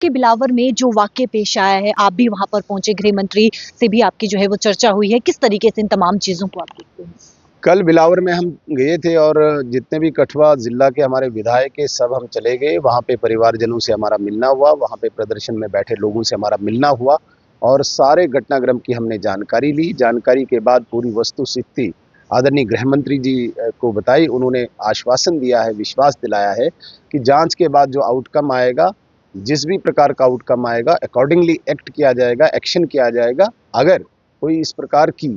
के बिलावर में जो वाक़या पेश आया है, आप भी वहाँ पर पहुँचे, गृह मंत्री से भी आपकी जो है वो चर्चा हुई है। किस तरीके से इन तमाम चीज़ों को आप देखते हैं? कल बिलावर में हम गए थे और जितने भी कठुआ ज़िला के हमारे विधायक हैं सब हम चले गए। वहाँ पे परिवारजनों से हमारा मिलना हुआ, वहाँ पे प्रदर्शन में बैठे लोगों से हमारा मिलना हुआ और सारे घटनाक्रम की हमने जानकारी ली। जानकारी के बाद पूरी वस्तुस्थिति आदरणीय गृह मंत्री जी को बताई। उन्होंने आश्वासन दिया है, विश्वास दिलाया है कि जाँच के बाद जो आउटकम आएगा, जिस भी प्रकार का आउटकम आएगा अकॉर्डिंगली एक्ट किया जाएगा, एक्शन किया जाएगा। अगर कोई इस प्रकार की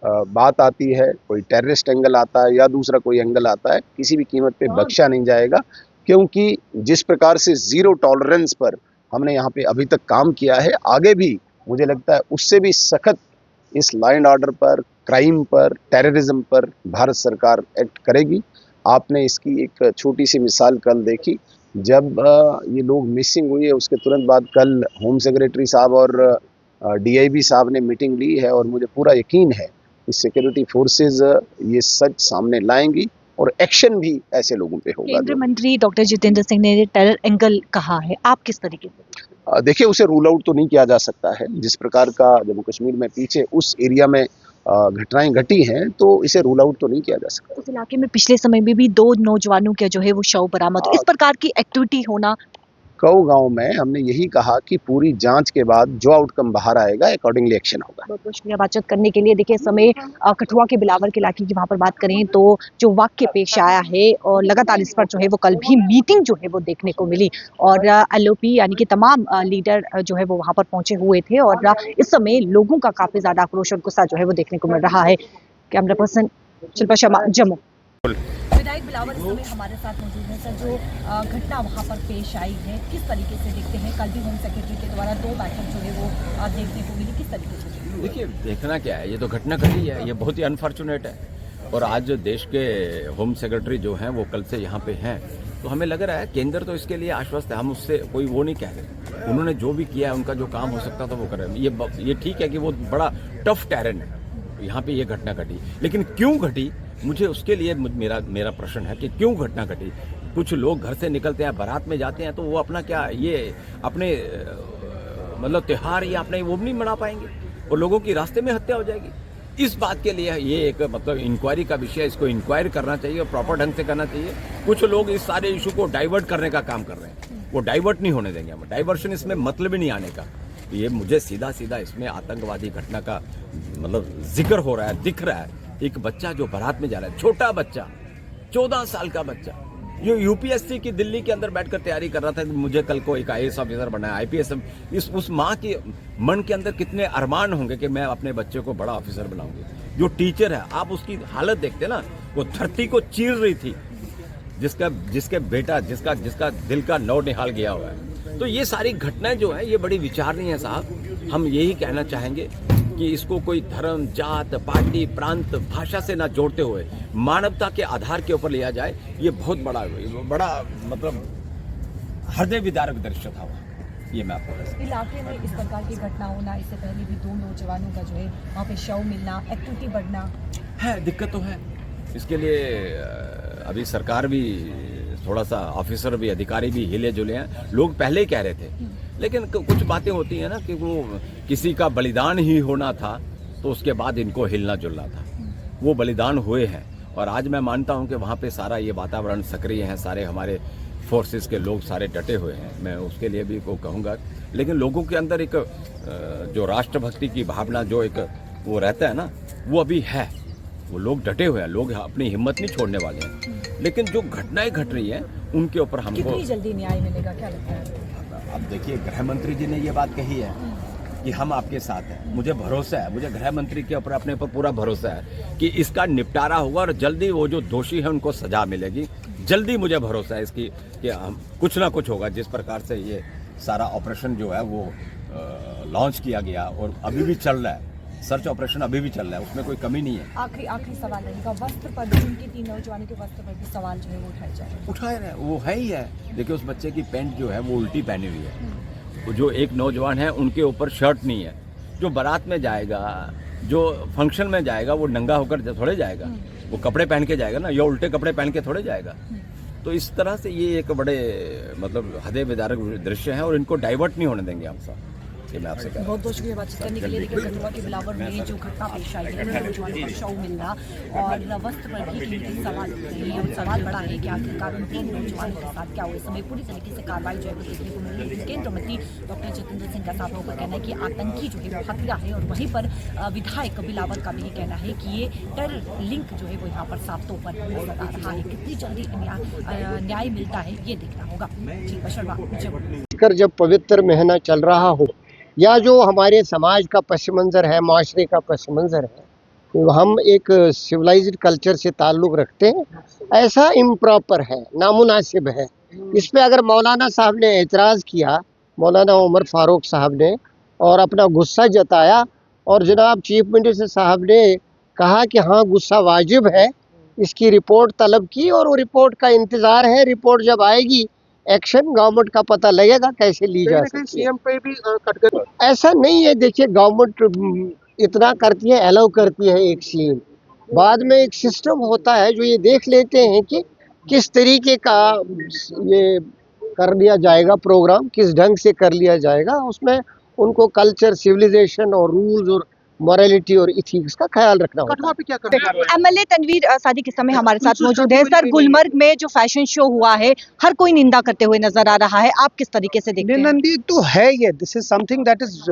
बात आती है, कोई टेररिस्ट एंगल आता है या दूसरा कोई एंगल आता है, किसी भी कीमत पे बख्शा नहीं जाएगा, क्योंकि जिस प्रकार से ज़ीरो टॉलरेंस पर हमने यहाँ पे अभी तक काम किया है, आगे भी मुझे लगता है उससे भी सख्त इस लॉ एंड ऑर्डर पर, क्राइम पर, टेररिज्म पर भारत सरकार एक्ट करेगी। आपने इसकी एक छोटी सी मिसाल कल देखी, जब ये लोग मिसिंग हुए उसके तुरंत बाद कल होम सेक्रेटरी साहब और डीआईबी साहब ने मीटिंग ली है और मुझे पूरा यकीन है कि सिक्योरिटी फोर्सेस ये सच सामने लाएंगी और एक्शन भी ऐसे लोगों पे होगा। केंद्रीय मंत्री डॉक्टर जितेंद्र सिंह ने टेरर एंगल कहा है, आप किस तरीके से? देखिए, उसे रूल आउट तो नहीं किया जा सकता है। जिस प्रकार का जम्मू कश्मीर में पीछे उस एरिया में घटनाएं घटी हैं, तो इसे रूल आउट तो नहीं किया जा सकता। उस इलाके में पिछले समय में भी 2 नौजवानों के जो है वो शव बरामद हुए। इस प्रकार की एक्टिविटी होना। कऊ गांव में हमने यही कहा कि पूरी जांच के बाद जो आउटकम बाहर आएगा अकॉर्डिंगली एक्शन होगा। बहुत बहुत शुक्रिया बातचीत करने के लिए। देखिए, इस समय कठुआ के बिलावर के इलाके की वहाँ पर बात करें तो जो वाक़या पेश आया है और लगातार इस पर जो है वो कल भी मीटिंग जो है वो देखने को मिली और एलओपी यानी कि तमाम लीडर जो है वो वहाँ पर पहुंचे हुए थे और इस समय लोगों का काफ़ी ज़्यादा आक्रोश और गुस्सा जो है वो देखने को मिल रहा है। Camera person Shilpa Sharma, Jammu. विधायक बिलावर इस समय हमारे साथ मौजूद हैं। सर, जो घटना वहाँ पर पेश आई है, किस तरीके से देखते हैं? कल भी होम सेक्रेटरी के द्वारा 2 बैठक जो है वो देखने को मिली, किस तरीके से? देखिए, देखना क्या है, ये तो घटना घटी है, ये बहुत ही अनफॉर्चुनेट है। और आज जो देश के होम सेक्रेटरी जो हैं वो कल से यहाँ पे हैं, तो हमें लग रहा है केंद्र तो इसके लिए आश्वस्त है, हम उससे कोई वो नहीं कह रहे। उन्होंने जो भी किया है, उनका जो काम हो सकता था वो कर रहे हैं। ये ठीक है कि वो बड़ा टफ टेरेन है, यहाँ पे ये घटना घटी, लेकिन क्यों घटी, मुझे उसके लिए मेरा प्रश्न है कि क्यों घटना घटी। कुछ लोग घर से निकलते हैं, बारात में जाते हैं, तो वो अपना क्या ये अपने मतलब त्योहार या अपने वो नहीं मना पाएंगे और लोगों की रास्ते में हत्या हो जाएगी। इस बात के लिए ये एक मतलब इंक्वायरी का विषय, इसको इंक्वायरी करना चाहिए और प्रॉपर ढंग से करना चाहिए। कुछ लोग इस सारे इशू को डाइवर्ट करने का काम कर रहे हैं, वो डाइवर्ट नहीं होने देंगे हम। डाइवर्शन इसमें मतलब ही नहीं आने का। ये मुझे सीधा सीधा इसमें आतंकवादी घटना का मतलब जिक्र हो रहा है, दिख रहा है। एक बच्चा जो बारात में जा रहा है, छोटा बच्चा, 14 साल का बच्चा, ये यूपीएससी की दिल्ली के अंदर बैठकर तैयारी कर रहा था कि मुझे कल को एक आईएएस ऑफिसर बनना है, आईपीएस। उस माँ के मन के अंदर कितने अरमान होंगे कि मैं अपने बच्चे को बड़ा ऑफिसर बनाऊंगी। जो टीचर है, आप उसकी हालत देखते ना, वो धरती को चीर रही थी, जिसके बेटा जिसका दिल का नौ निहाल गया हुआ है। तो ये सारी घटनाएं जो है ये बड़ी विचारणीय है साहब। हम यही कहना चाहेंगे कि इसको कोई धर्म, जात, पार्टी, प्रांत, भाषा से ना जोड़ते हुए मानवता के आधार के ऊपर लिया जाए। ये बहुत बड़ा मतलब हृदय विदारक दृश्य था वहाँ। ये मैं आपको इलाके में इस प्रकार की घटना होना, इससे पहले भी 2 नौजवानों का जो है वहाँ पे शव मिलना, एक्टिविटी बढ़ना है, दिक्कत तो है। इसके लिए अभी सरकार भी थोड़ा सा, ऑफिसर भी, अधिकारी भी हिले जुले हैं। लोग पहले ही कह रहे थे, लेकिन कुछ बातें होती हैं ना कि वो किसी का बलिदान ही होना था तो उसके बाद इनको हिलना जुलना था। वो बलिदान हुए हैं और आज मैं मानता हूं कि वहाँ पे सारा ये वातावरण सक्रिय है, सारे हमारे फोर्सेस के लोग सारे डटे हुए हैं। मैं उसके लिए भी को कहूँगा, लेकिन लोगों के अंदर एक जो राष्ट्रभक्ति की भावना जो एक वो रहता है ना, वो अभी है। वो लोग डटे हुए हैं, लोग अपनी हिम्मत नहीं छोड़ने वाले हैं। लेकिन जो घटनाएं घट रही हैं उनके ऊपर हमको कितनी जल्दी न्याय मिलेगा, क्या लगता है? अब देखिए, गृह मंत्री जी ने ये बात कही है कि हम आपके साथ हैं। मुझे भरोसा है, मुझे गृह मंत्री के ऊपर अपने ऊपर पूरा भरोसा है कि इसका निपटारा होगा और जल्दी वो जो दोषी है उनको सजा मिलेगी। जल्दी मुझे भरोसा है इसकी कि हम कुछ ना कुछ होगा। जिस प्रकार से ये सारा ऑपरेशन जो है वो लॉन्च किया गया और अभी भी चल रहा है, सर्च ऑपरेशन अभी भी चल रहा है, उसमें कोई कमी नहीं है। आखिरी सवाल रहेगा, वस्त्र पर भी, उनके 3 नौजवानों के वस्त्र पर भी सवाल जो है वो उठाए रहे हैं। वो है ही है। देखिए, उस बच्चे की पैंट जो है वो उल्टी पहनी हुई है। वो जो एक नौजवान है उनके ऊपर शर्ट नहीं है। जो बारात में जाएगा, जो फंक्शन में जाएगा, वो नंगा होकर थोड़े जाएगा, वो कपड़े पहन के जाएगा ना, या उल्टे कपड़े पहन के थोड़े जाएगा। तो इस तरह से ये एक बड़े मतलब हृदय विदारक दृश्य है और इनको डाइवर्ट नहीं होने देंगे हम सब। ये मैं आपसे कह रहा हूं। बहुत बहुत शुक्रिया बातचीत करने के लिए। देखिए कठुआ के बिलावर में जो घटना पेश आई है नौजवानों को शव मिलना और वस्त्र पर भी कीमती सवाल उठ रहे हैं और सवाल बड़ा है कि आखिरकार उन 3 नौजवानों के साथ क्या हुआ। इस समय पूरी तरीके से कार्रवाई जो है वो देखने को मिली, लेकिन केंद्रीय मंत्री डॉक्टर जितेंद्र सिंह का साहब का कहना है कि आतंकी जो है वो हत्या है और वहीं पर विधायक बिलावर का भी ये कहना है कि ये टेरर लिंक जो है वो यहाँ पर साफ तौर पर नजर आ रहा है। कितनी जल्दी न्याय मिलता है ये देखना होगा। जी बशर जब पवित्र महीना चल रहा हो या जो हमारे समाज का पस मंज़र है, माशरे का पस मंज़र है, तो हम एक सिविलाइज्ड कल्चर से ताल्लुक़ रखते हैं, ऐसा इम्प्रॉपर है, नामुनासिब है। इस पे अगर मौलाना साहब ने एतराज़ किया, मौलाना उमर फ़ारूक साहब ने, और अपना गुस्सा जताया और जनाब चीफ मिनिस्टर साहब ने कहा कि हाँ गुस्सा वाजिब है, इसकी रिपोर्ट तलब की और वो रिपोर्ट का इंतज़ार है। रिपोर्ट जब आएगी एक्शन गवर्नमेंट का पता लगेगा कैसे ली जा सकती है। सीएम पे भी कटघरे ऐसा नहीं है, देखिए गवर्नमेंट इतना करती है, अलाउ करती है एक सीन, बाद में एक सिस्टम होता है जो ये देख लेते हैं कि किस तरीके का ये कर लिया जाएगा, प्रोग्राम किस ढंग से कर लिया जाएगा। उसमें उनको कल्चर, सिविलाइजेशन और रूल्स और मॉरलिटी और इथिक्स का ख्याल रखना होगा। कठुआ पे क्या कर रहे हैं? एमएलए तनवीर सादिक इस समय हमारे साथ मौजूद है। सर, गुलमर्ग में जो फैशन शो हुआ है हर कोई निंदा करते हुए नजर आ रहा है, आप किस तरीके से देखते हैं? निंदा तो है ये, this is something that is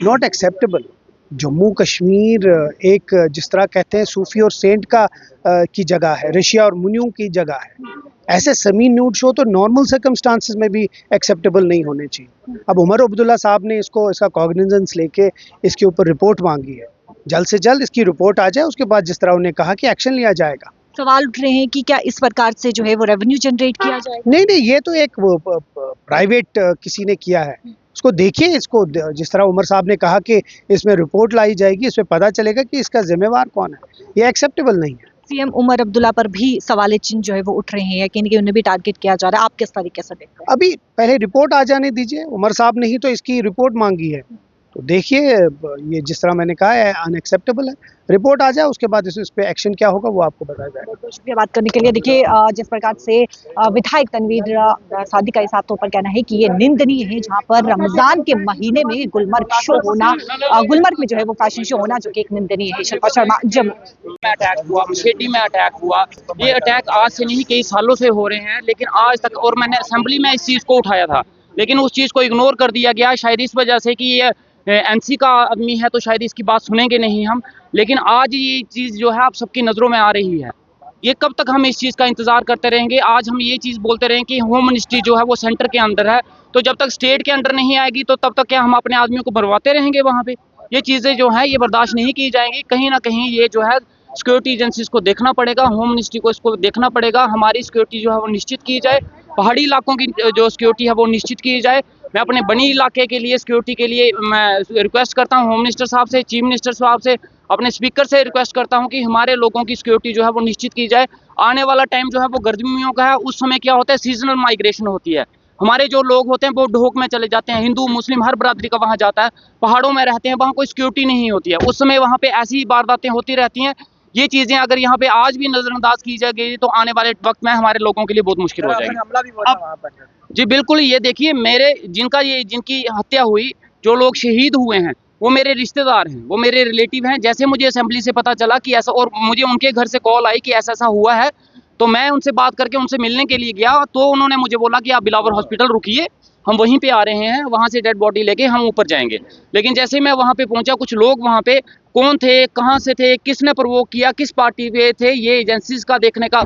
not acceptable. Jammu Kashmir एक जिस तरह कहते हैं सूफी और सेंट का की जगह है, ऋषिया और मुनियों की जगह है। ऐसे सेमी न्यूड शो तो नॉर्मल सर्कमस्टांसेस में भी एक्सेप्टेबल नहीं होने चाहिए। अब उमर अब्दुल्ला साहब ने इसका कॉग्निजेंस लेके इसके ऊपर रिपोर्ट मांगी है, जल्द से जल्द इसकी रिपोर्ट आ जाए, उसके बाद जिस तरह उन्होंने कहा कि एक्शन लिया जाएगा। सवाल उठ रहे हैं कि क्या इस प्रकार से जो है वो रेवेन्यू जनरेट किया जाएगा? नहीं, ये तो एक प्राइवेट किसी ने किया है, उसको देखिए। इसको जिस तरह उमर साहब ने कहा कि इसमें रिपोर्ट लाई जाएगी, इसमें पता चलेगा कि इसका जिम्मेवार कौन है। ये एक्सेप्टेबल नहीं है। सीएम उमर अब्दुल्ला पर भी सवाल चिन्ह जो है वो उठ रहे हैं कि उन्हें भी टारगेट किया जा रहा है, आप किस तरीके से देखते हैं? अभी पहले रिपोर्ट आ जाने दीजिए। उमर साहब ने ही तो इसकी रिपोर्ट मांगी है, तो देखिए ये जिस तरह मैंने कहा है अनएक्सेप्टेबल है। रिपोर्ट आ जाए उसके बाद इस पे एक्शन क्या होगा वो आपको बताया जाएगा। बहुत शुक्रिया बात करने के लिए। देखिए जिस प्रकार से विधायक तनवीर सादिक का साफ तौर पर कहना है कि ये निंदनीय है, जहां पर रमजान के महीने में गुलमर्ग शो होना, गुलमर्ग में जो है वो फैशन शो होना जो कि एक निंदनीय है। शिल्पा शर्मा, जम्मू। अटैक हुआ, मशेटी में अटैक हुआ। ये अटैक आज से नहीं कई सालों से हो रहे हैं, लेकिन आज तक, और मैंने असेंबली में इस चीज़ को उठाया था, लेकिन उस चीज़ को इग्नोर कर दिया गया, शायद इस वजह से कि ये एनसी का आदमी है तो शायद इसकी बात सुनेंगे नहीं हम। लेकिन आज ये चीज़ जो है आप सबकी नज़रों में आ रही है। ये कब तक हम इस चीज़ का इंतज़ार करते रहेंगे? आज हम ये चीज़ बोलते रहें कि होम मिनिस्ट्री जो है वो सेंटर के अंदर है, तो जब तक स्टेट के अंडर नहीं आएगी तो तब तक क्या हम अपने आदमियों को भरवाते रहेंगे वहाँ पे? ये चीज़ें जो हैं ये बर्दाश्त नहीं की जाएंगी। कहीं ना कहीं ये जो है सिक्योरिटी एजेंसीज को देखना पड़ेगा, होम मिनिस्ट्री को इसको देखना पड़ेगा। हमारी सिक्योरिटी जो है वो निश्चित की जाए, पहाड़ी इलाकों की जो सिक्योरिटी है वो निश्चित की जाए। मैं अपने बनी इलाके के लिए सिक्योरिटी के लिए मैं रिक्वेस्ट करता हूं होम मिनिस्टर साहब से, चीफ मिनिस्टर साहब से, अपने स्पीकर से रिक्वेस्ट करता हूं कि हमारे लोगों की सिक्योरिटी जो है वो निश्चित की जाए। आने वाला टाइम जो है वो गर्मियों का है, उस समय क्या होता है सीजनल माइग्रेशन होती है। हमारे जो लोग होते हैं वो ढोक में चले जाते हैं, हिंदू मुस्लिम हर बरादरी का वहाँ जाता है, पहाड़ों में रहते हैं, वहाँ कोई सिक्योरिटी नहीं होती है, उस समय वहाँ पे ऐसी वारदातें होती रहती हैं। ये चीज़ें अगर यहाँ पे आज भी नज़रअंदाज की जाएगी तो आने वाले वक्त में हमारे लोगों के लिए बहुत मुश्किल हो जाएगी। जी बिल्कुल, ये देखिए मेरे जिनकी हत्या हुई, जो लोग शहीद हुए हैं वो मेरे रिश्तेदार हैं, वो मेरे रिलेटिव हैं। जैसे मुझे असेंबली से पता चला कि ऐसा, और मुझे उनके घर से कॉल आई कि ऐसा ऐसा हुआ है, तो मैं उनसे बात करके उनसे मिलने के लिए गया, तो उन्होंने मुझे बोला कि आप बिलावर हॉस्पिटल रुकिए, हम वहीं पे आ रहे हैं, वहाँ से डेड बॉडी लेके हम ऊपर जाएंगे। लेकिन जैसे मैं वहाँ पे पहुँचा, कुछ लोग वहाँ पे कौन थे, कहाँ से थे, किसने प्रवोक किया, किस पार्टी पे थे, ये एजेंसीज का देखने का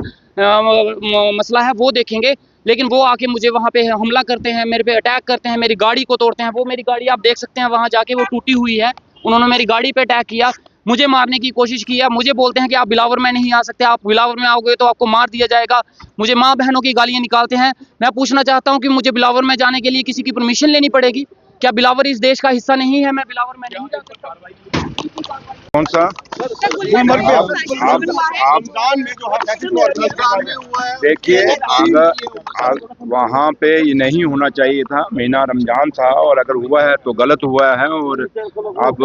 मसला है, वो देखेंगे। लेकिन वो आके मुझे वहाँ पे हमला करते हैं, मेरे पे अटैक करते हैं, मेरी गाड़ी को तोड़ते हैं। वो मेरी गाड़ी आप देख सकते हैं, वहाँ जाके वो टूटी हुई है, उन्होंने मेरी गाड़ी पे अटैक किया, मुझे मारने की कोशिश किया। मुझे बोलते हैं कि आप बिलावर में नहीं आ सकते, आप बिलावर में आओगे तो आपको मार दिया जाएगा। मुझे माँ बहनों की गालियाँ निकालते हैं। मैं पूछना चाहता हूँ कि मुझे बिलावर में जाने के लिए किसी की परमिशन लेनी पड़ेगी? क्या बिलावर इस देश का हिस्सा नहीं है? मैं बिलावर में नहीं जा सकता? कौन सा देखिए वहाँ पे ये नहीं होना चाहिए था, महीना रमजान था और अगर हुआ है तो गलत हुआ है। और अब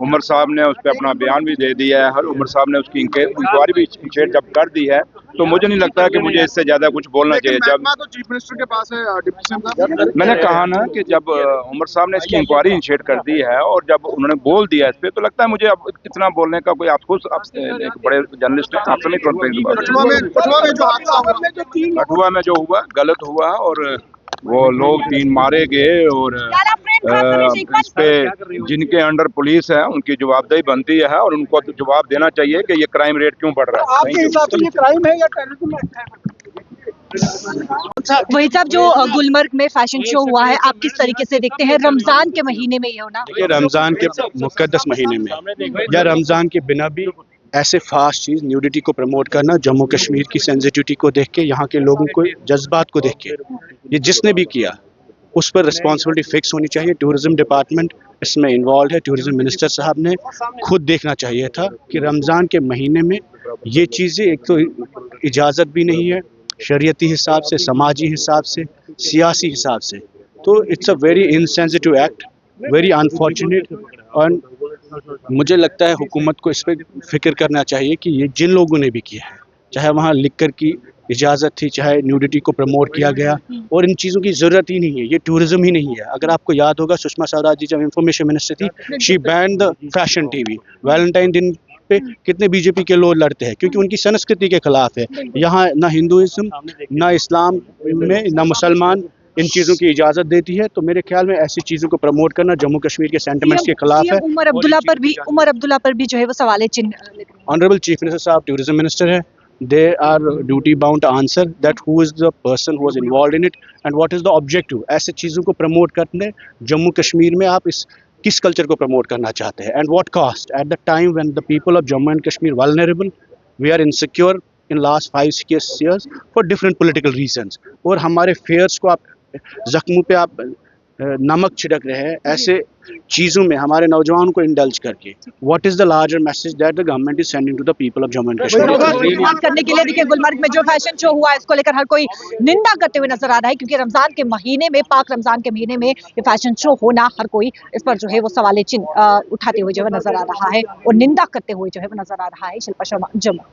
उमर साहब ने उस पर अपना बयान भी दे दिया है, हर उमर साहब ने उसकी इंक्वायरी भी जब कर दी है, तो मुझे नहीं लगता है कि मुझे इससे ज्यादा कुछ बोलना चाहिए। जब तो चीफ मिनिस्टर के पास है, डिप्टी सीएम साहब, मैंने कहा ना कि जब उमर साहब ने इसकी इंक्वायरी इनिशिएट कर दी है और जब उन्होंने बोल दिया इस पे, तो लगता है मुझे अब इतना बोलने का कोई, आप खुद एक बड़े जर्नलिस्ट हैं, आपसे नहीं कठुआ में जो हादसा हुआ, कठुआ में जो हुआ गलत हुआ और वो लोग 3 मारे गए और इस पे जिनके अंडर पुलिस है उनकी जवाबदेही बनती है और उनको जवाब देना चाहिए कि ये क्राइम रेट क्यों बढ़ रहा है। आपके हिसाब से ये क्राइम है या टेररिज्म एक्ट है? वही साहब, जो गुलमर्ग में फैशन शो हुआ है, आप किस तरीके से देखते हैं रमजान के महीने में ये होना? देखिए, रमजान के मुकद्दस महीने में या रमजान के बिना भी ऐसे फास्ट चीज़ न्यूडिटी को प्रमोट करना, जम्मू कश्मीर की सेंसिटिविटी को देख के, यहाँ के लोगों को जज्बात को देख के, ये जिसने भी किया उस पर रिस्पॉन्सिबिलिटी फिक्स होनी चाहिए। टूरिज्म डिपार्टमेंट इसमें इन्वॉल्व है, टूरिज्म मिनिस्टर साहब ने खुद देखना चाहिए था कि रमज़ान के महीने में ये चीज़ें, एक तो इजाज़त भी नहीं है शरीयती हिसाब से, समाजी हिसाब से, सियासी हिसाब से, तो it's a very insensitive act, very unfortunate. और मुझे लगता है हुकूमत को इस पर फिक्र करना चाहिए कि ये जिन लोगों ने भी किया है, चाहे वहाँ लिकर की इजाज़त थी, चाहे न्यूडिटी को प्रमोट किया गया, और इन चीज़ों की ज़रूरत ही नहीं है, ये टूरिज़्म ही नहीं है। अगर आपको याद होगा, सुषमा स्वराज जी जब इंफॉर्मेशन मिनिस्टर थी, she band the fashion TV. Valentine दिन पे कितने बीजेपी के लोग लड़ते हैं क्योंकि उनकी संस्कृति के खिलाफ है। यहाँ ना हिंदुइज्म, ना इस्लाम में, ना मुसलमान इन चीज़ों की इजाज़त देती है। तो मेरे ख्याल में ऐसी चीज़ों को प्रमोट करना जम्मू कश्मीर के सेंटिमेंट्स के खिलाफ है। उमर अब्दुल्ला पर भी जो है वो सवाल चिन्ह। ऑनरेबल चीफ मिनिस्टर साहब टूरिज्म मिनिस्टर है, they are duty bound to answer that who is the person who was involved in it and what is the objective। ऐसे चीज़ों को प्रमोट करने जम्मू कश्मीर में आप इस किस कल्चर को प्रमोट करना चाहते हैं, and what cost at the time when the people of Jammu and Kashmir vulnerable, we are insecure in last 5-6 years for different political reasons. और हमारे फेयर्स को आप जख्मों पे आप नमक छिड़क रहे हैं ऐसे चीज़ों में हमारे नौजवानों को इंडल्ज करके। What is the larger message that the government is sending to the people of Jammu and Kashmir? बात करने के लिए देखिए, गुलमर्ग में जो फैशन शो हुआ है इसको लेकर हर कोई निंदा करते हुए नजर आ रहा है, क्योंकि रमजान के महीने में, पाक रमजान के महीने में ये फैशन शो होना, हर कोई इस पर जो है वो सवाल चिन्ह उठाते हुए जो है नजर आ रहा है और निंदा करते हुए जो है वो नजर आ रहा है। शिल्पा शर्मा, जम्मू।